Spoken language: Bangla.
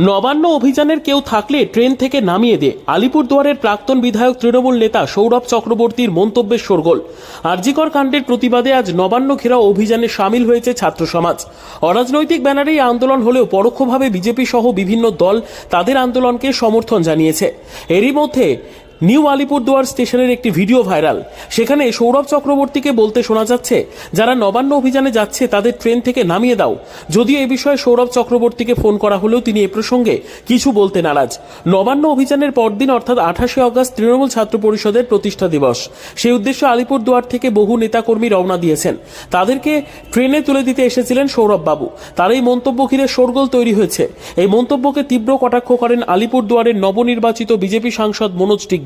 নবান্ন অভিযানের কেউ থাকলে ট্রেন থেকে নামিয়ে দে, আলিপুরদুয়ারের প্রাক্তন বিধায়ক তৃণমূল নেতা সৌরভ চক্রবর্তীর মন্তব্যের শোরগোল। আরজিকর কাণ্ডের প্রতিবাদে আজ নবান্ন ঘেরাও অভিযানে সামিল হয়েছে ছাত্র সমাজ। অরাজনৈতিক ব্যানারে এই আন্দোলন হলেও পরোক্ষভাবে বিজেপি সহ বিভিন্ন দল তাদের আন্দোলনকে সমর্থন জানিয়েছে। এরই মধ্যে নিউ আলিপুরদুয়ার স্টেশনের একটি ভিডিও ভাইরাল। সেখানে সৌরভ চক্রবর্তীকে বলতে শোনা যাচ্ছে, যারা নবান্ন অভিযানে যাচ্ছে তাদের ট্রেন থেকে নামিয়ে দাও। যদিও এ বিষয়ে সৌরভ চক্রবর্তীকে ফোন করা হলেও তিনি এ প্রসঙ্গে কিছু বলতে নারাজ। নবান্ন অভিযানের পরদিন অর্থাৎ 28শে আগস্ট তৃণমূল ছাত্র পরিষদের প্রতিষ্ঠা দিবস। সেই উদ্দেশ্যে আলিপুরদুয়ার থেকে বহু নেতাকর্মী রওনা দিয়েছেন। তাদেরকে ট্রেনে তুলে দিতে এসেছিলেন সৌরভ বাবু। তার এই মন্তব্য ঘিরে শোরগোল তৈরি হয়েছে। এই মন্তব্যকে তীব্র কটাক্ষ করেন আলিপুরদুয়ারের নবনির্বাচিত বিজেপি সাংসদ মনোজ টিগ্গা।